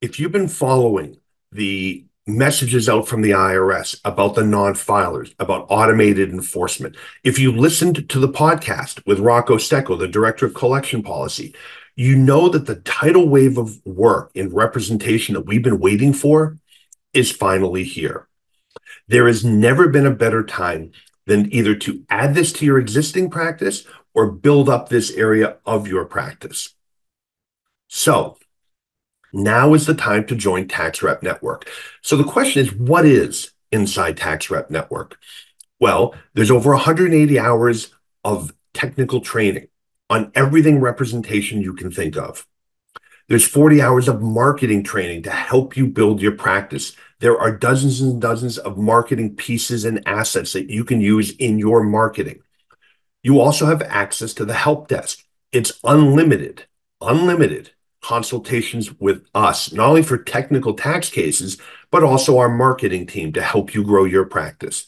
If you've been following the messages out from the IRS about the non-filers, about automated enforcement, if you listened to the podcast with Rocco Stecco, the Director of Collection Policy, you know that the tidal wave of work in representation that we've been waiting for is finally here. There has never been a better time than either to add this to your existing practice or build up this area of your practice. So, now is the time to join Tax Rep Network. So the question is, what is inside Tax Rep Network? Well, there's over 180 hours of technical training on everything representation you can think of. There's 40 hours of marketing training to help you build your practice. There are dozens and dozens of marketing pieces and assets that you can use in your marketing. You also have access to the help desk. It's unlimited consultations with us, not only for technical tax cases, but also our marketing team to help you grow your practice.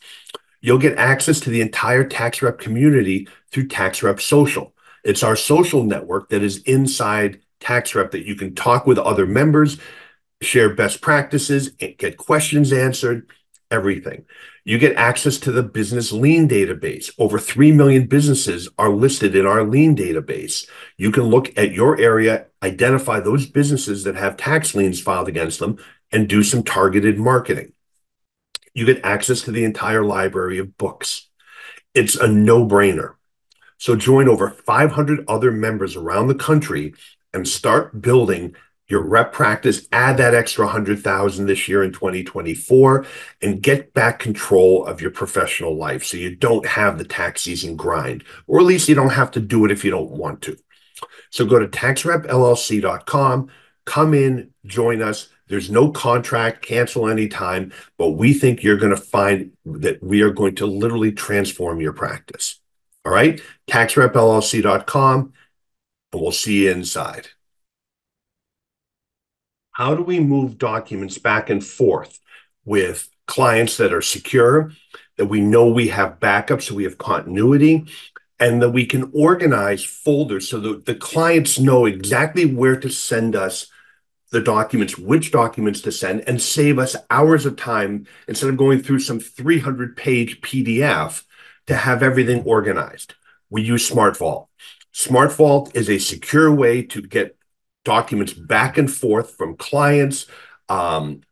You'll get access to the entire tax rep community through Tax Rep Social. It's our social network that is inside Tax Rep that you can talk with other members, share best practices, get questions answered, everything. You get access to the business lien database. Over 3 million businesses are listed in our lien database. You can look at your area, identify those businesses that have tax liens filed against them, and do some targeted marketing. You get access to the entire library of books. It's a no-brainer. So join over 500 other members around the country and start building your rep practice, add that extra 100,000 this year in 2024, and get back control of your professional life so you don't have the tax season grind, or at least you don't have to do it if you don't want to. So go to taxrepllc.com, come in, join us. There's no contract, cancel anytime, but we think you're going to find that we are going to literally transform your practice. All right, taxrepllc.com, and we'll see you inside. How do we move documents back and forth with clients that are secure, that we know we have backup, so we have continuity, and that we can organize folders so that the clients know exactly where to send us the documents, which documents to send, and save us hours of time instead of going through some 300-page PDF to have everything organized. We use SmartVault. SmartVault is a secure way to get documents back and forth from clients, and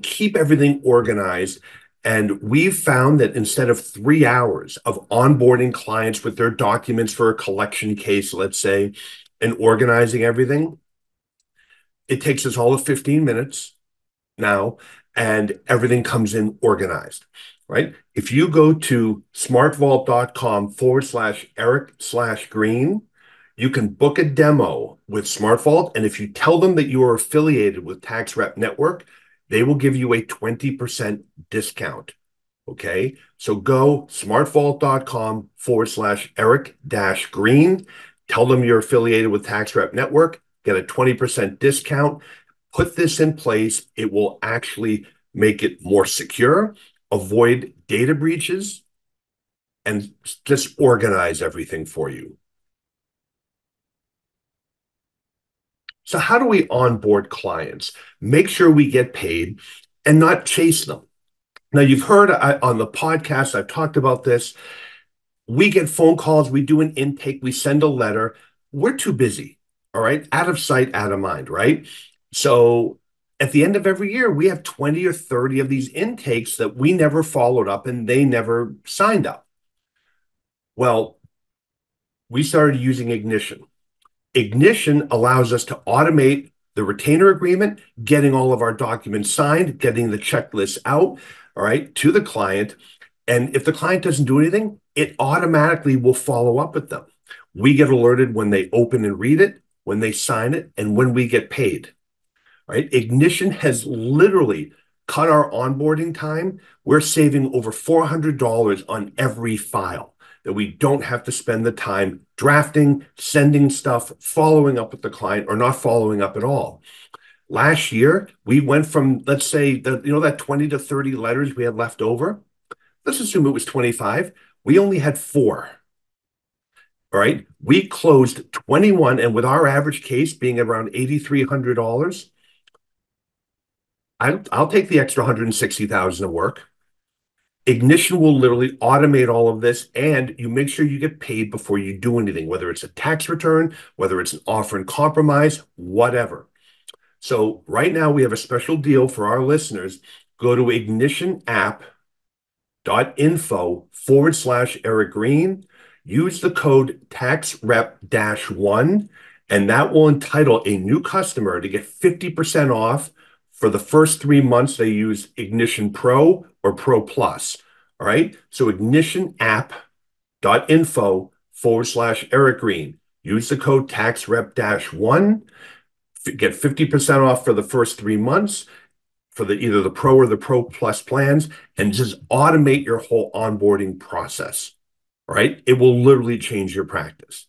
keep everything organized. And we've found that instead of 3 hours of onboarding clients with their documents for a collection case, let's say, and organizing everything, it takes us all of 15 minutes now, and everything comes in organized, right? If you go to smartvault.com/Eric/Green, you can book a demo with SmartVault. And if you tell them that you are affiliated with Tax Rep Network, they will give you a 20% discount. Okay. So go smartvault.com/Eric-Green. Tell them you're affiliated with Tax Rep Network, get a 20% discount. Put this in place. It will actually make it more secure, avoid data breaches, and just organize everything for you. So how do we onboard clients? Make sure we get paid and not chase them. Now, you've heard on the podcast, I've talked about this. We get phone calls, we do an intake, we send a letter. We're too busy, all right? Out of sight, out of mind, right? So at the end of every year, we have 20 or 30 of these intakes that we never followed up and they never signed up. Well, we started using Ignition. Ignition allows us to automate the retainer agreement, getting all of our documents signed, getting the checklist out, all right, to the client. And if the client doesn't do anything, it automatically will follow up with them. We get alerted when they open and read it, when they sign it, and when we get paid, right? Ignition has literally cut our onboarding time. We're saving over $400 on every file, that we don't have to spend the time drafting, sending stuff, following up with the client, or not following up at all. Last year, we went from, let's say, that 20 to 30 letters we had left over. Let's assume it was 25. We only had 4. All right. We closed 21, and with our average case being around $8,300, I'll take the extra 160,000 of work. Ignition will literally automate all of this, and you make sure you get paid before you do anything, whether it's a tax return, whether it's an offer in compromise, whatever. So right now we have a special deal for our listeners. Go to ignitionapp.info/Eric Green. Use the code TaxRep-1, and that will entitle a new customer to get 50% off for the first 3 months they use Ignition Pro or Pro Plus. All right. So ignitionapp.info/Eric Green. Use the code TaxRep-1. Get 50% off for the first 3 months for either the Pro or the Pro Plus plans, and just automate your whole onboarding process. Right? It will literally change your practice.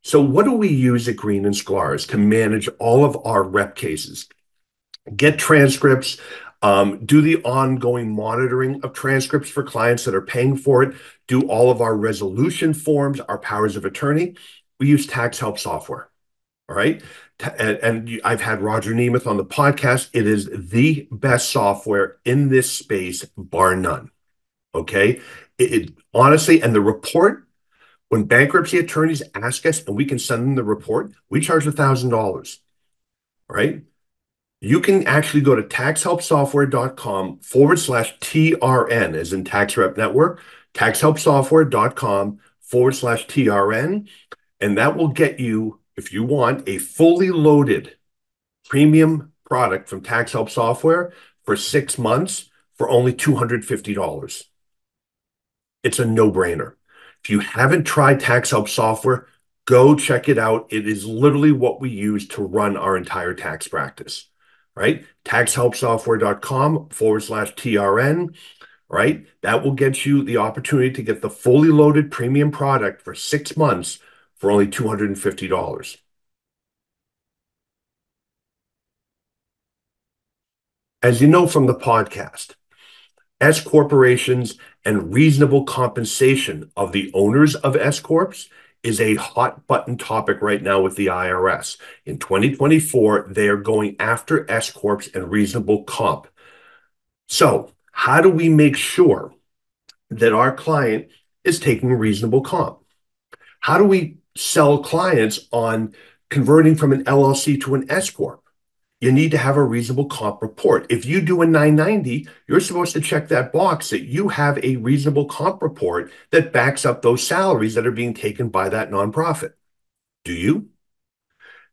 So what do we use at Green and Sklar's to manage all of our rep cases? Get transcripts, do the ongoing monitoring of transcripts for clients that are paying for it, do all of our resolution forms, our powers of attorney. We use tax help software. All right. And I've had Roger Nemeth on the podcast. It is the best software in this space, bar none. Okay. Honestly, and the report, when bankruptcy attorneys ask us and we can send them the report, we charge $1,000. Right. You can actually go to taxhelpsoftware.com/TRN, as in Tax Rep Network, taxhelpsoftware.com/TRN, and that will get you, if you want, a fully loaded premium product from Tax Help Software for 6 months for only $250. It's a no-brainer. If you haven't tried Tax Help Software, go check it out. It is literally what we use to run our entire tax practice, right? taxhelpsoftware.com/TRN, right? That will get you the opportunity to get the fully loaded premium product for 6 months for only $250. As you know from the podcast, S corporations and reasonable compensation of the owners of S corps is a hot button topic right now with the IRS. In 2024, they are going after S corps and reasonable comp. So, how do we make sure that our client is taking reasonable comp? How do we sell clients on converting from an LLC to an S corp? You need to have a reasonable comp report. If you do a 990, you're supposed to check that box that you have a reasonable comp report that backs up those salaries that are being taken by that nonprofit. Do you?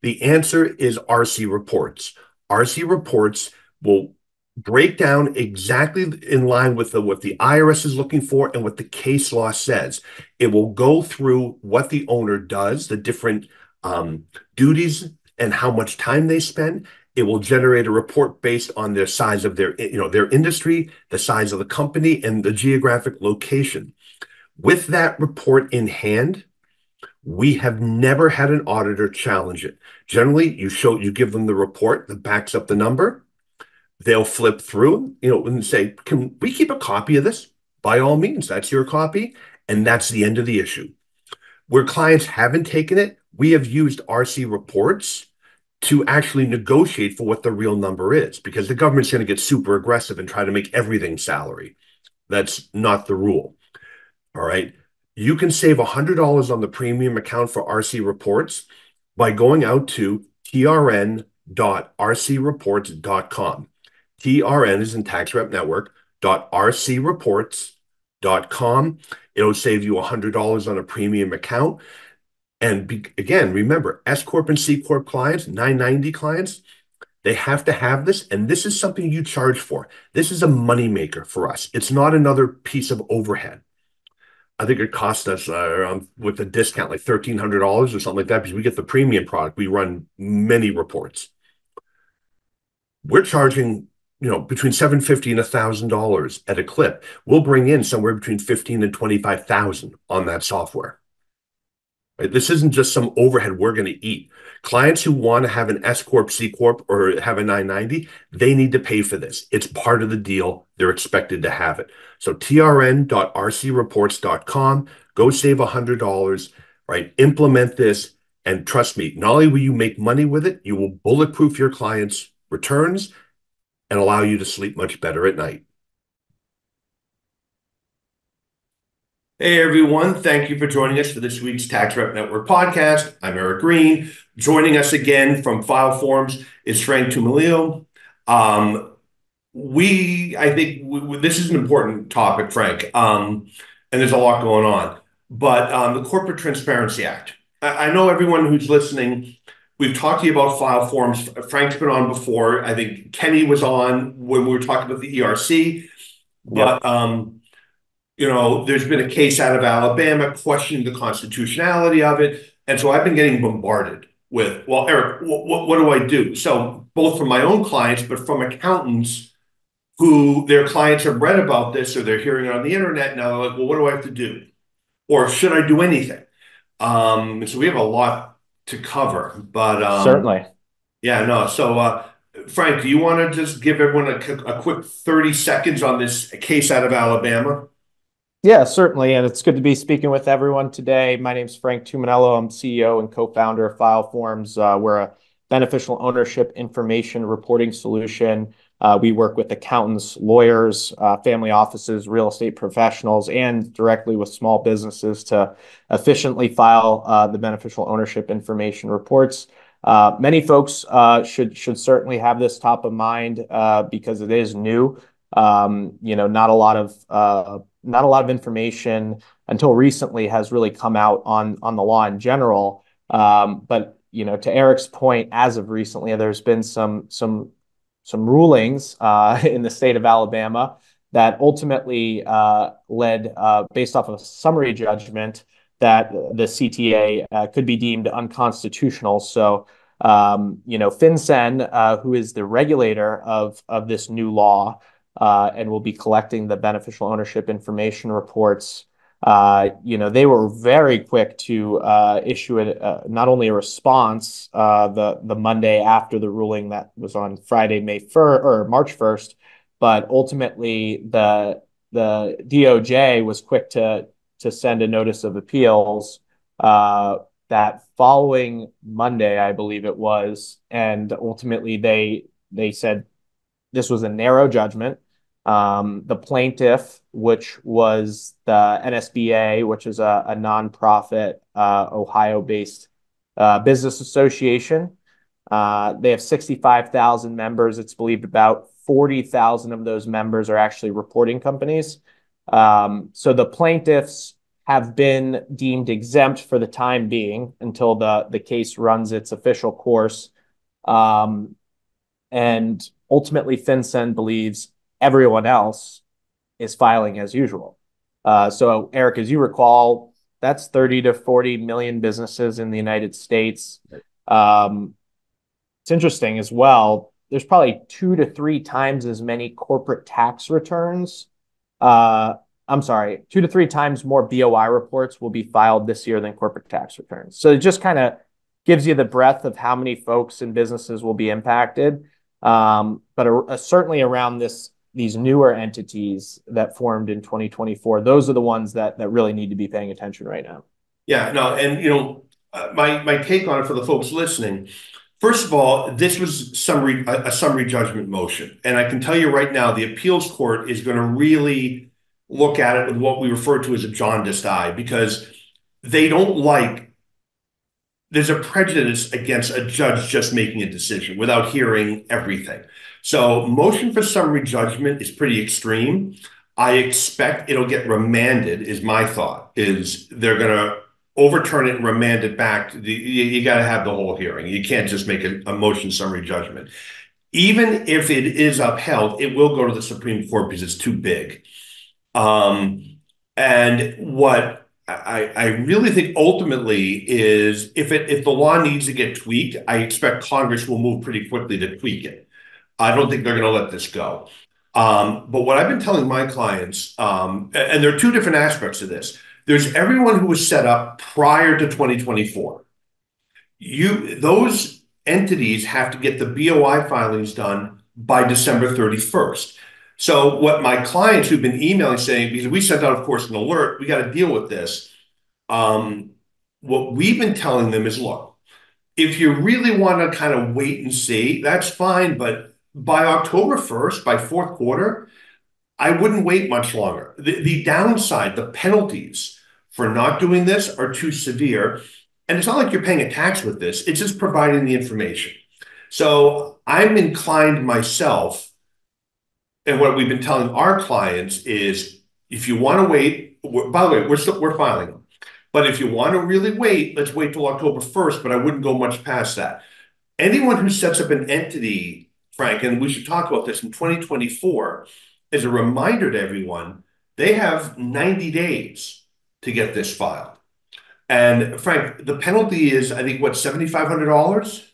The answer is RC reports. RC reports will break down exactly in line with what the IRS is looking for and what the case law says. It will go through what the owner does, the different duties, and how much time they spend. It will generate a report based on the size of their industry, the size of the company, and the geographic location. With that report in hand, we have never had an auditor challenge it. Generally, you give them the report that backs up the number. They'll flip through, and say, "Can we keep a copy of this?" By all means, that's your copy, and that's the end of the issue. Where clients haven't taken it, we have used RC reports to actually negotiate for what the real number is, because the government's going to get super aggressive and try to make everything salary. That's not the rule. All right. You can save $100 on the premium account for RC reports by going out to trn.rcreports.com. TRN is in Tax Rep Network, .rcreports.com. It'll save you $100 on a premium account. And again, remember, S Corp and C Corp clients, 990 clients, they have to have this. And this is something you charge for. This is a moneymaker for us. It's not another piece of overhead. I think it cost us with a discount like $1,300 or something like that, because we get the premium product. We run many reports. We're charging, between $750 and $1,000 at a clip. We'll bring in somewhere between 15 and 25,000 on that software. Right? This isn't just some overhead we're going to eat. Clients who want to have an S Corp, C Corp, or have a 990, they need to pay for this. It's part of the deal. They're expected to have it. So trn.rcreports.com, go save $100, right? Implement this, And trust me, not only will you make money with it, you will bulletproof your clients' returns and allow you to sleep much better at night. Hey everyone, thank you for joining us for this week's Tax Rep Network podcast. I'm Eric Green. Joining us again from File Forms is Frank Tumminello. I think this is an important topic, Frank, and there's a lot going on. But the Corporate Transparency Act. I know everyone who's listening, we've talked to you about File Forms. Frank's been on before. I think Kenny was on when we were talking about the ERC. Yep. But there's been a case out of Alabama questioning the constitutionality of it. And so I've been getting bombarded with, well, Eric, what do I do? So both from my own clients, but from accountants who their clients have read about this or they're hearing it on the internet. Now they're like, well, what do I have to do? Or should I do anything? So we have a lot to cover, but Certainly. yeah, no. So Frank, do you want to just give everyone a quick 30 seconds on this case out of Alabama? Yeah, certainly. And it's good to be speaking with everyone today. My name is Frank Tumminello. I'm CEO and co-founder of File Forms. We're a beneficial ownership information reporting solution. We work with accountants, lawyers, family offices, real estate professionals, and directly with small businesses to efficiently file the beneficial ownership information reports. Many folks should certainly have this top of mind because it is new. Not a lot of information until recently has really come out on the law in general. But to Eric's point, as of recently, there's been some rulings in the state of Alabama that ultimately led, based off of a summary judgment, that the CTA could be deemed unconstitutional. So, FinCEN, who is the regulator of this new law, and will be collecting the beneficial ownership information reports. They were very quick to issue not only a response the Monday after the ruling that was on Friday, May 1st or March 1st, but ultimately the DOJ was quick to send a notice of appeals that following Monday, I believe it was, and ultimately they said this was a narrow judgment. The plaintiff, which was the NSBA, which is a nonprofit Ohio-based business association. They have 65,000 members. It's believed about 40,000 of those members are actually reporting companies. So the plaintiffs have been deemed exempt for the time being until the case runs its official course. And ultimately, FinCEN believes everyone else is filing as usual. So, Eric, as you recall, that's 30 to 40 million businesses in the United States. It's interesting as well. There's probably 2 to 3 times as many corporate tax returns. I'm sorry, 2 to 3 times more BOI reports will be filed this year than corporate tax returns. So it just kind of gives you the breadth of how many folks and businesses will be impacted. But certainly around these newer entities that formed in 2024, those are the ones that really need to be paying attention right now. Yeah, no, and my take on it for the folks listening. First of all, this was a summary judgment motion, and I can tell you right now, the appeals court is going to really look at it with what we refer to as a jaundiced eye because they don't like. There's a prejudice against a judge just making a decision without hearing everything. So motion for summary judgment is pretty extreme. I expect it'll get remanded, is my thought, is they're going to overturn it and remand it back. You got to have the whole hearing. You can't just make a motion summary judgment. Even if it is upheld, it will go to the Supreme Court because it's too big. And what I really think ultimately is if the law needs to get tweaked, I expect Congress will move pretty quickly to tweak it. I don't think they're going to let this go. But what I've been telling my clients, and there are two different aspects of this. There's everyone who was set up prior to 2024. Those entities have to get the BOI filings done by December 31st. So what my clients who've been emailing saying, because we sent out, of course, an alert, we got to deal with this. What we've been telling them is, look, If you really want to kind of wait and see, that's fine. But by October 1st, by fourth quarter, I wouldn't wait much longer. The downside, the penalties for not doing this are too severe. And it's not like you're paying a tax with this, it's just providing the information. So I'm inclined myself, and what we've been telling our clients is if you want to wait, by the way, we're filing them. But if you want to really wait, let's wait till October 1st, but I wouldn't go much past that. Anyone who sets up an entity, Frank, and we should talk about this in 2024, as a reminder to everyone, they have 90 days to get this filed. And Frank, the penalty is, I think, what, $7,500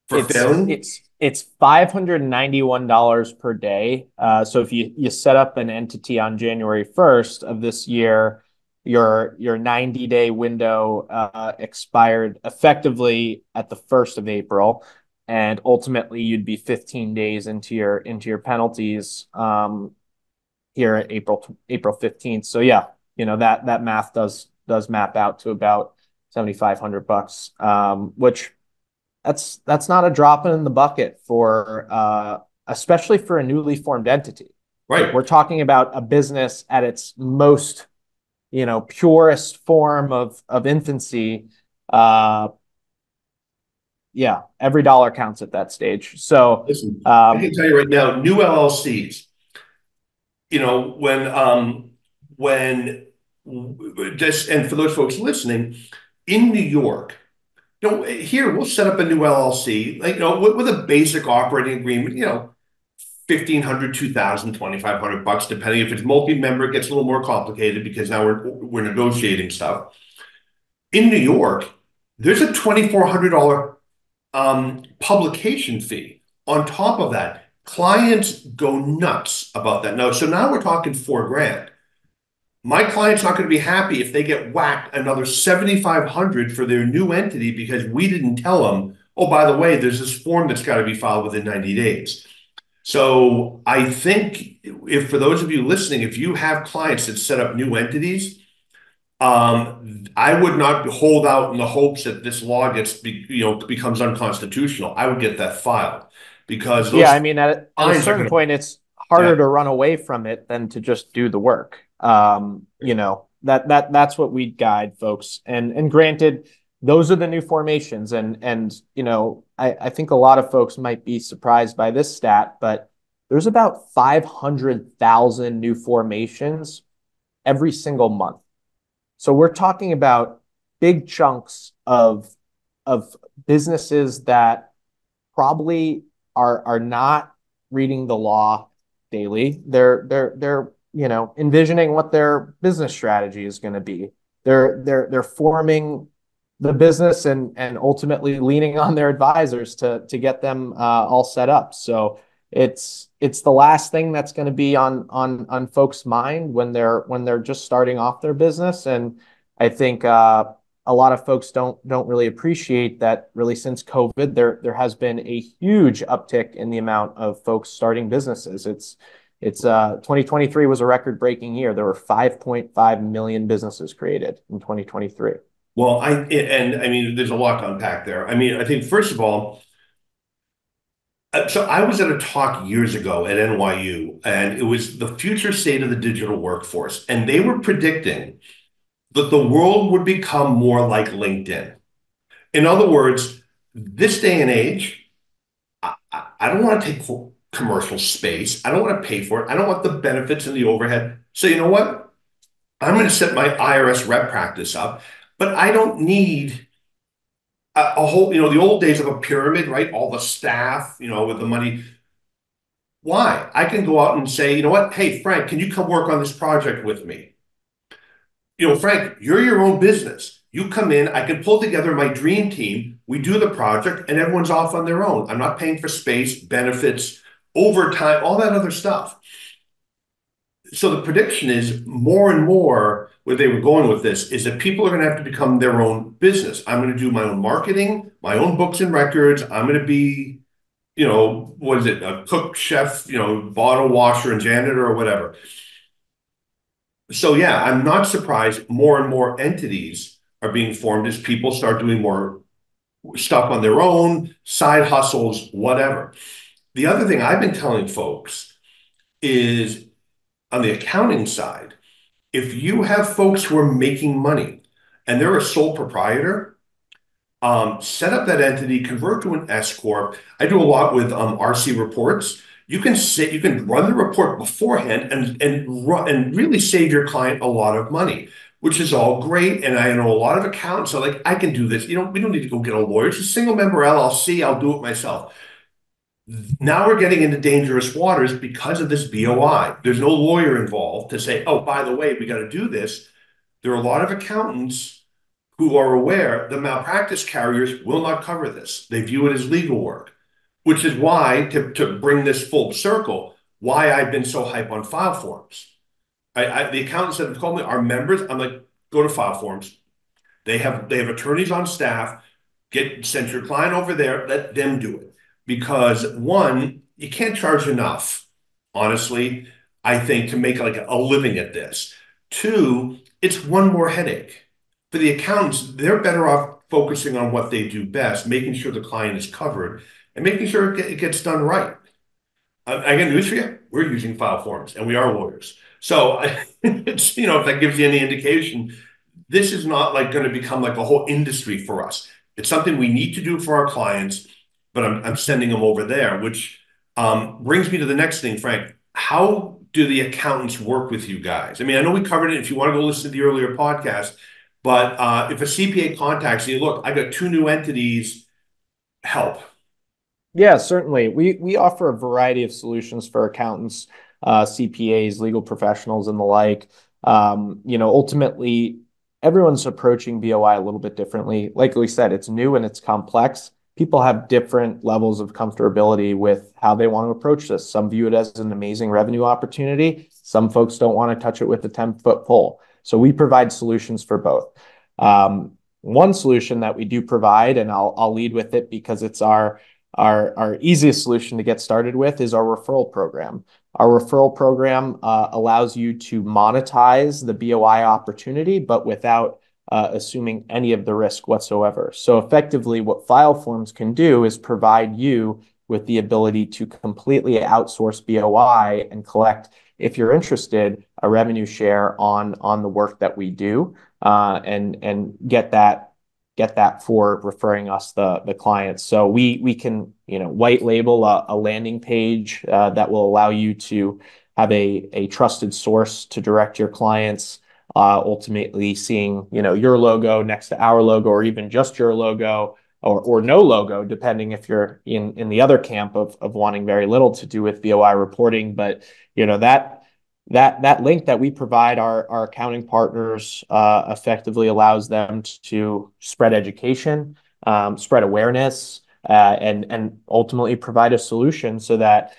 for It's failing? it's it's $591 per day. So if you set up an entity on January 1st of this year, your 90-day window expired effectively at the 1st of April, and ultimately you'd be 15 days into your penalties here at April 15th. So yeah, that math does map out to about $7,500, which that's not a drop in the bucket for especially for a newly formed entity. Right. We're talking about a business at its most, purest form of infancy. Uh, yeah, every dollar counts at that stage. So Listen, I can tell you right now, new LLCs, when just, and for those folks listening, in New York, here we'll set up a new LLC, like, with a basic operating agreement, 1,500, 2,000, 2,500 bucks, depending if it's multi-member, it gets a little more complicated because now we're negotiating stuff. In New York, there's a $2,400 publication fee. On top of that, clients go nuts about that. So now we're talking 4 grand. My client's not going to be happy if they get whacked another 7,500 for their new entity because we didn't tell them, oh, by the way, there's this form that's got to be filed within 90 days. So I think, if for those of you listening, if you have clients that set up new entities, I would not hold out in the hopes that this law becomes unconstitutional. I would get that filed because Yeah, I those mean, at a fines are certain going to, point, it's yeah. harder to run away from it than to just do the work. That's what we guide folks. And granted, those are the new formations. And I think a lot of folks might be surprised by this stat, but there's about 500,000 new formations every single month. So we're talking about big chunks of businesses that probably are not reading the law daily. They're envisioning what their business strategy is going to be. They're forming the business and ultimately leaning on their advisors to get them all set up. So it's the last thing that's going to be on folks' mind when they're just starting off their business. And I think a lot of folks don't really appreciate that. Really, since COVID, there has been a huge uptick in the amount of folks starting businesses. It's 2023 was a record-breaking year. There were 5.5 million businesses created in 2023. Well, I mean, there's a lot to unpack there. I mean, I think first of all, so I was at a talk years ago at NYU, and it was the future state of the digital workforce, and they were predicting that the world would become more like LinkedIn. In other words, this day and age, I don't want to take commercial space. I don't want to pay for it. I don't want the benefits and the overhead. So you know what? I'm going to set my IRS rep practice up, but I don't need a whole, the old days of a pyramid, right? All the staff, with the money. Why? I can go out and say, you know what? Hey, Frank, can you come work on this project with me? Frank, you're your own business. You come in, I can pull together my dream team. We do the project and everyone's off on their own. I'm not paying for space, benefits, overtime, all that other stuff. So the prediction is more and more where they were going with this is that people are going to have to become their own business. I'm going to do my own marketing, my own books and records. I'm going to be, what is it, a cook, chef, bottle washer and janitor or whatever. So yeah, I'm not surprised more and more entities are being formed as people start doing more stuff on their own, side hustles, whatever. The other thing I've been telling folks is on the accounting side, if you have folks who are making money and they're a sole proprietor, set up that entity, convert to an S corp. I do a lot with RC reports. You can run the report beforehand and really save your client a lot of money, which is all great. And I know a lot of accountants are like, I can do this. We don't need to go get a lawyer. It's a single member LLC. I'll do it myself. Now we're getting into dangerous waters because of this BOI. There's no lawyer involved to say, oh, by the way, we got to do this. There are a lot of accountants who are aware the malpractice carriers will not cover this. They view it as legal work, which is why, to bring this full circle, why I've been so hype on file forms. The accountants that have called me are members. I'm like, go to file forms. They have attorneys on staff. Send your client over there. Let them do it because one, you can't charge enough. Honestly, I think to make like a living at this. Two, it's one more headache for the accountants. They're better off focusing on what they do best, making sure the client is covered and making sure it gets done right. I got news for you. We're using file forms and we are lawyers. So it's, if that gives you any indication, this is not like going to become like a whole industry for us. It's something we need to do for our clients, but I'm sending them over there, which brings me to the next thing, Frank. How do the accountants work with you guys? I mean, I know we covered it if you want to go listen to the earlier podcast, but if a CPA contacts you, look, I got two new entities, help. Yeah, certainly. We offer a variety of solutions for accountants, CPAs, legal professionals, and the like. Ultimately, everyone's approaching BOI a little bit differently. Like we said, it's new and it's complex. People have different levels of comfortability with how they want to approach this. Some view it as an amazing revenue opportunity. Some folks don't want to touch it with a 10-foot pole. So we provide solutions for both. One solution that we do provide, and I'll lead with it because it's our easiest solution to get started with, is our referral program. Our referral program allows you to monetize the BOI opportunity, but without assuming any of the risk whatsoever. So effectively, what file forms can do is provide you with the ability to completely outsource BOI and collect, if you're interested, a revenue share on the work that we do, and get that for referring us the clients. So we can white label a landing page that will allow you to have a trusted source to direct your clients, ultimately seeing your logo next to our logo, or even just your logo, or no logo, depending if you're in the other camp of wanting very little to do with BOI reporting. But that link that we provide our accounting partners effectively allows them to spread education, spread awareness, and ultimately provide a solution so that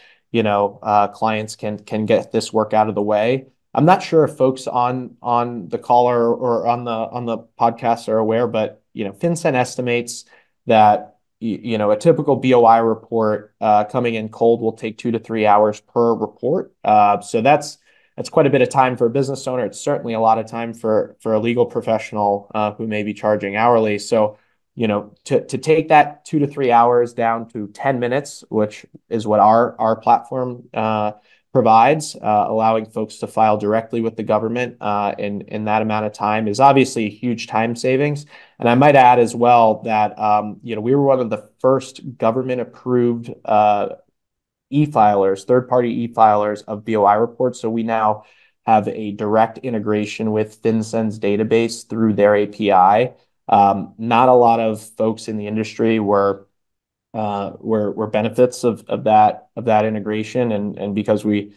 clients can get this work out of the way. I'm not sure if folks on the call or on the podcast are aware, but FinCEN estimates that a typical BOI report coming in cold will take 2 to 3 hours per report. So that's quite a bit of time for a business owner. It's certainly a lot of time for a legal professional who may be charging hourly. So, to take that 2 to 3 hours down to 10 minutes, which is what our platform provides, allowing folks to file directly with the government in that amount of time, is obviously a huge time savings. And I might add as well that we were one of the first government approved e-filers, third-party e-filers of BOI reports. So we now have a direct integration with FinCEN's database through their API. Not a lot of folks in the industry were benefits of that integration, and because we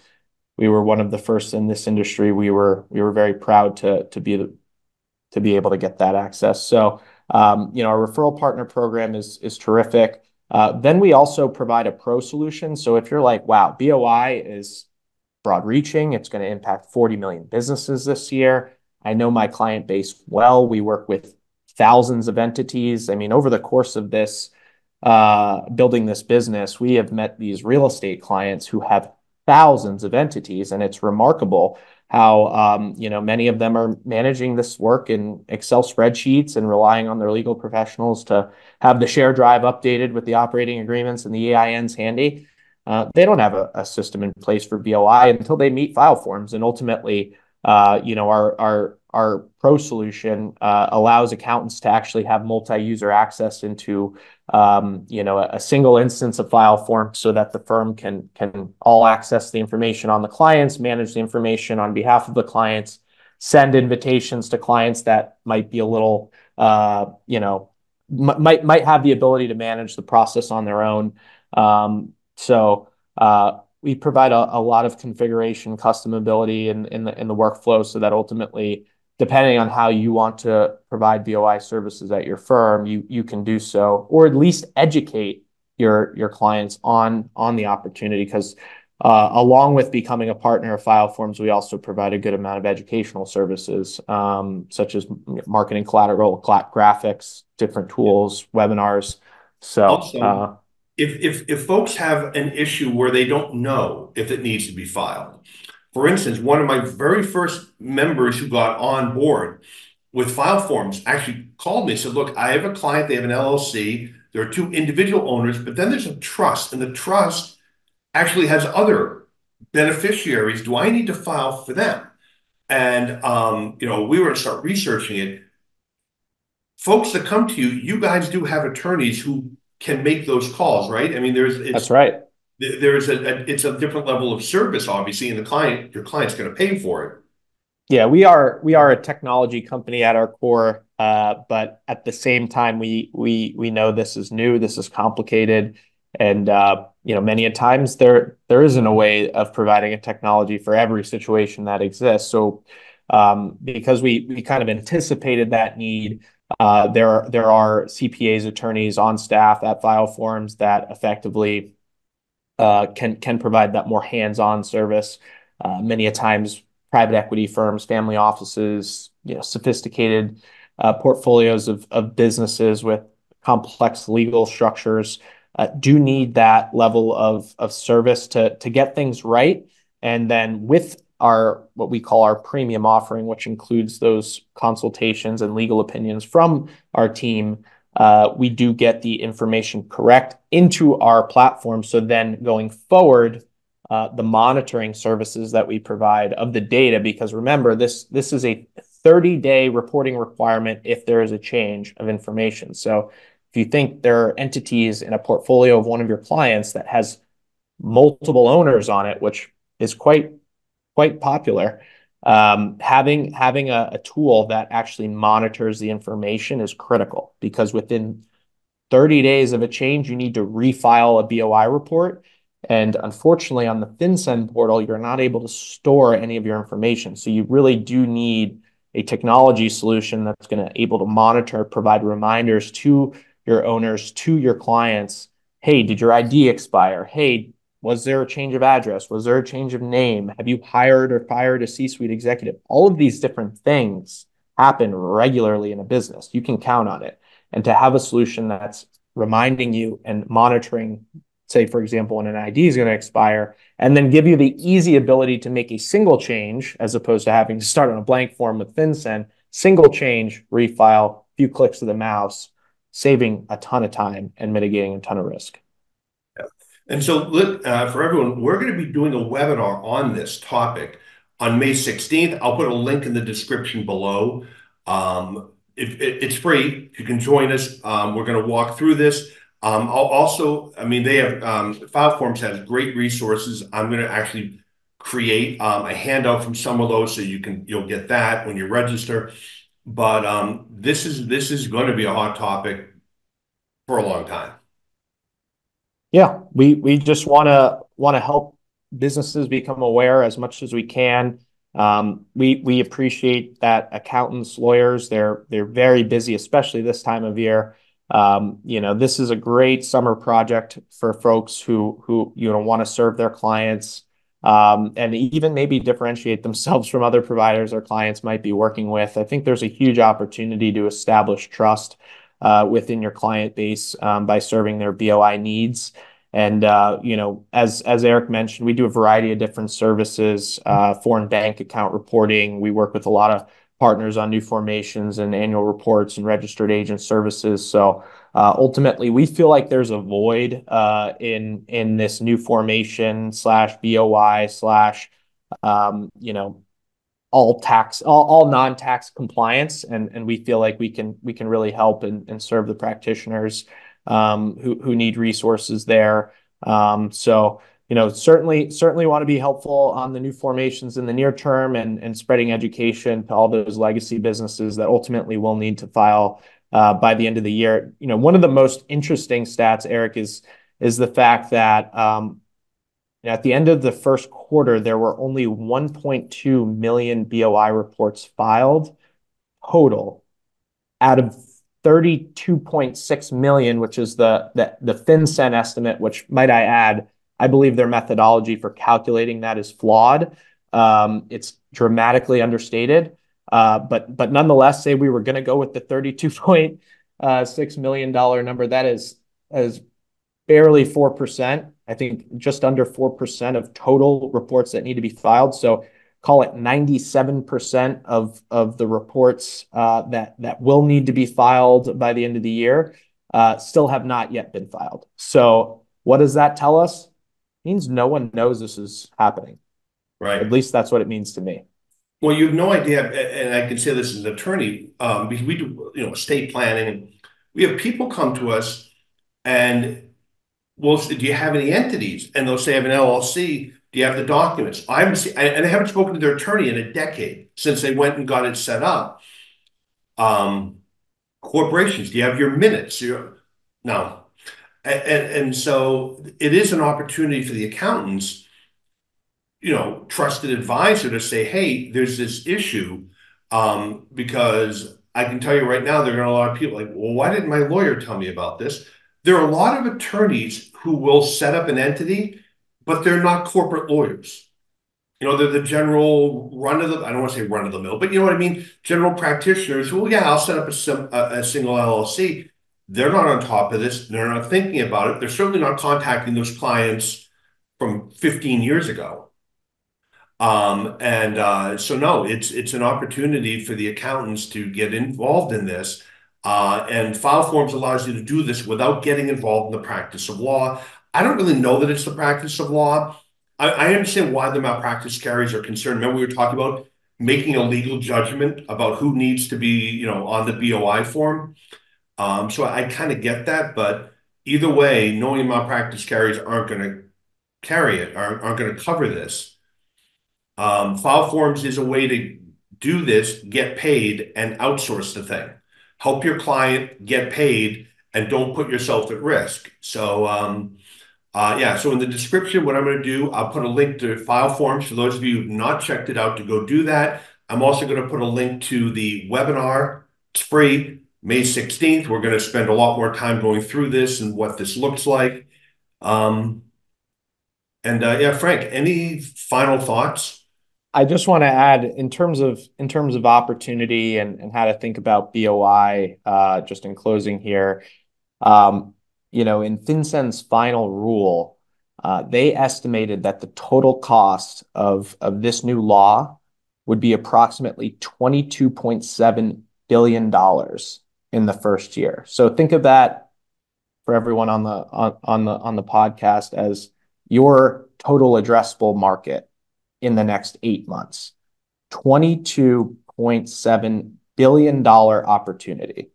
were one of the first in this industry, we were very proud to be able to get that access. So our referral partner program is terrific. Then we also provide a pro solution. So if you're like, wow, BOI is broad reaching, it's going to impact 40 million businesses this year. I know my client base well. We work with thousands of entities. I mean, over the course of this, building this business, we have met these real estate clients who have thousands of entities, and it's remarkable how many of them are managing this work in Excel spreadsheets and relying on their legal professionals to have the share drive updated with the operating agreements and the EINs handy. They don't have a system in place for BOI until they meet file forms, and ultimately, our pro solution allows accountants to actually have multi-user access into a single instance of file form so that the firm can all access the information on the clients, manage the information on behalf of the clients, send invitations to clients that might be a little, might have the ability to manage the process on their own. We provide a lot of configuration, customability in the workflow so that ultimately, depending on how you want to provide BOI services at your firm, you can do so, or at least educate your clients on the opportunity. Because along with becoming a partner of File Forms, we also provide a good amount of educational services, such as marketing collateral, graphics, different tools, webinars. So Also, if folks have an issue where they don't know if it needs to be filed, for instance, one of my very first members who got on board with file forms actually called me and said, look, I have a client, they have an LLC, there are two individual owners, but then there's a trust, and the trust actually has other beneficiaries. Do I need to file for them? And we were to start researching it. Folks that come to you, you guys do have attorneys who can make those calls, right? I mean, that's right. it's a different level of service, obviously, and your client's going to pay for it. Yeah, we are a technology company at our core, but at the same time, we know this is new, this is complicated, and many a times there isn't a way of providing a technology for every situation that exists. So, because we kind of anticipated that need, there are CPAs, attorneys on staff at File Forms that effectively can provide that more hands-on service. Many a times, private equity firms, family offices, sophisticated portfolios of businesses with complex legal structures do need that level of service to get things right. And then with our what we call our premium offering, which includes those consultations and legal opinions from our team, we do get the information correct into our platform. So then going forward, the monitoring services that we provide of the data, because remember, this is a 30-day reporting requirement if there is a change of information. So if you think there are entities in a portfolio of one of your clients that has multiple owners on it, which is quite popular, having a tool that actually monitors the information is critical, because within 30 days of a change, you need to refile a BOI report. And unfortunately, on the FinCEN portal, you're not able to store any of your information. So you really do need a technology solution that's going to able to monitor, provide reminders to your owners, to your clients. Hey, did your ID expire? Hey, was there a change of address? Was there a change of name? Have you hired or fired a C-suite executive? All of these different things happen regularly in a business. You can count on it. And to have a solution that's reminding you and monitoring, say, for example, when an ID is going to expire, and then give you the easy ability to make a single change as opposed to having to start on a blank form with FinCEN, single change, refile, few clicks of the mouse, saving a ton of time and mitigating a ton of risk. And so, for everyone, we're going to be doing a webinar on this topic on May 16th. I'll put a link in the description below. It's free. You can join us. We're going to walk through this. They have File Forms has great resources. I'm going to actually create a handout from some of those so you'll get that when you register. But this is going to be a hot topic for a long time. Yeah, we just want to help businesses become aware as much as we can. We appreciate that accountants, lawyers, they're very busy, especially this time of year. This is a great summer project for folks who want to serve their clients, and even maybe differentiate themselves from other providers our clients might be working with. I think there's a huge opportunity to establish trust within your client base by serving their BOI needs. And as Eric mentioned, we do a variety of different services, foreign bank account reporting. We work with a lot of partners on new formations and annual reports and registered agent services. So ultimately, we feel like there's a void in this new formation slash BOI slash all non-tax compliance, and we feel like we can really help and serve the practitioners who need resources there. So certainly want to be helpful on the new formations in the near term and spreading education to all those legacy businesses that ultimately will need to file by the end of the year. One of the most interesting stats, Eric, is the fact that at the end of the first quarter, there were only 1.2 million BOI reports filed total out of 32.6 million, which is the FinCEN estimate, which, might I add, I believe their methodology for calculating that is flawed. It's dramatically understated. But nonetheless, say we were going to go with the $32.6 million number, that is barely 4%. I think just under 4% of total reports that need to be filed. So call it 97% of the reports that will need to be filed by the end of the year still have not yet been filed. So what does that tell us? It means no one knows this is happening. Right. At least that's what it means to me. Well, you have no idea, and I can say this as an attorney, because we do, estate planning, and we have people come to us and we'll say, do you have any entities? And they'll say, I have an LLC. Do you have the documents? I haven't seen, and I haven't spoken to their attorney in a decade since they went and got it set up. Corporations, do you have your minutes? No. And so it is an opportunity for the accountants, trusted advisor, to say, hey, there's this issue, because I can tell you right now, there are a lot of people like, well, why didn't my lawyer tell me about this? There are a lot of attorneys who will set up an entity, but they're not corporate lawyers. They're the general I don't want to say run of the mill, but you know what I mean? General practitioners who, yeah, I'll set up a single LLC. They're not on top of this. They're not thinking about it. They're certainly not contacting those clients from 15 years ago. So no, it's an opportunity for the accountants to get involved in this. And file forms allows you to do this without getting involved in the practice of law. I don't really know that it's the practice of law. I understand why the malpractice carriers are concerned. Remember, we were talking about making a legal judgment about who needs to be, on the BOI form. So I kind of get that, but either way, knowing malpractice carriers aren't going to carry it, aren't going to cover this. File forms is a way to do this, get paid, and outsource the thing. Help your client get paid and don't put yourself at risk. So, yeah, so in the description, what I'm going to do, I'll put a link to file forms for those of you who've not checked it out to go do that. I'm also going to put a link to the webinar. It's free, May 16th. We're going to spend a lot more time going through this and what this looks like. Yeah, Frank, any final thoughts? I just want to add in terms of opportunity and how to think about BOI, just in closing here. In FinCEN's final rule, they estimated that the total cost of this new law would be approximately $22.7 billion in the first year. So think of that, for everyone on the podcast, as your total addressable market in the next 8 months. $22.7 billion opportunity.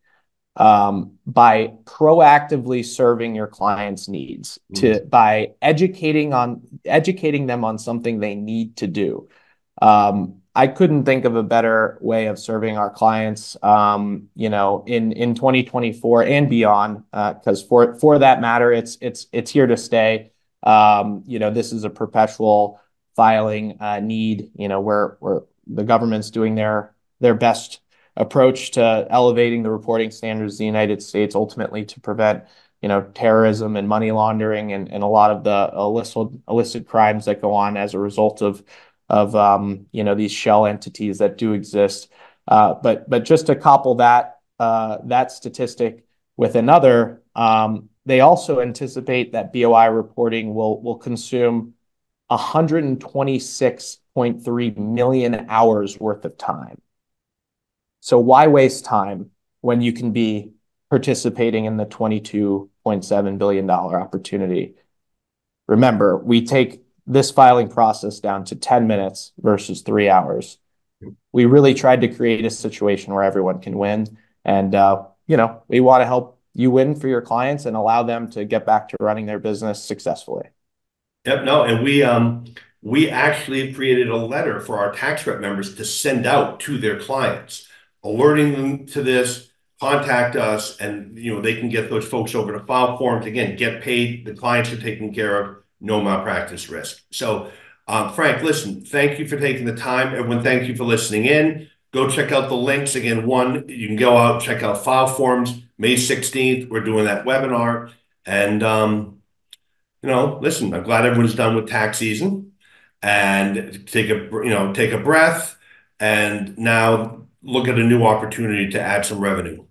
By proactively serving your clients' needs, by educating them on something they need to do. I couldn't think of a better way of serving our clients, in 2024 and beyond, because for that matter, it's here to stay. This is a perpetual filing need, where the government's doing their best approach to elevating the reporting standards of the United States, ultimately to prevent, terrorism and money laundering and a lot of the illicit crimes that go on as a result of these shell entities that do exist. But just to couple that statistic with another, they also anticipate that BOI reporting will consume 126.3 million hours worth of time. So why waste time when you can be participating in the $22.7 billion opportunity? Remember, we take this filing process down to 10 minutes versus 3 hours. We really tried to create a situation where everyone can win. And, we want to help you win for your clients and allow them to get back to running their business successfully. Yep, no, and we actually created a letter for our tax rep members to send out to their clients, alerting them to this, contact us, and they can get those folks over to file forms. Again, get paid, the clients are taken care of, no malpractice risk. So Frank, listen, thank you for taking the time. Everyone, thank you for listening in. Go check out the links. Again, one, you can go out, check out file forms. May 16th, we're doing that webinar. And listen, I'm glad everyone's done with tax season, and take a breath, and now look at a new opportunity to add some revenue.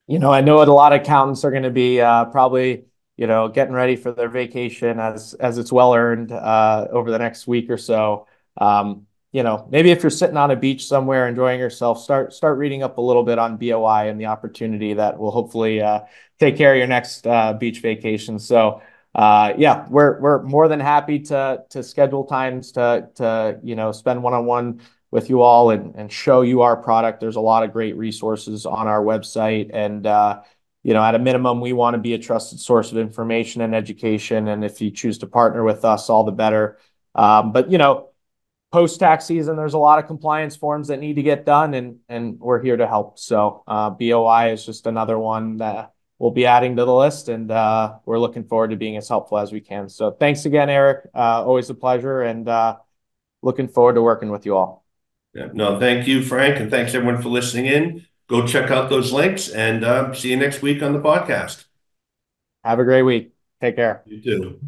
I know a lot of accountants are going to be probably, getting ready for their vacation as it's well earned over the next week or so. Maybe if you're sitting on a beach somewhere enjoying yourself, start reading up a little bit on BOI and the opportunity that will hopefully take care of your next beach vacation. So yeah, we're more than happy to schedule times to spend one-on-one with you all and show you our product. There's a lot of great resources on our website, and at a minimum, we want to be a trusted source of information and education. And if you choose to partner with us, all the better. But post-tax season, there's a lot of compliance forms that need to get done, and we're here to help. So BOI is just another one that we'll be adding to the list, and we're looking forward to being as helpful as we can. So thanks again, Eric. Always a pleasure, and looking forward to working with you all. Yeah, no, thank you, Frank, and thanks everyone for listening in. Go check out those links, and see you next week on the podcast. Have a great week. Take care. You too.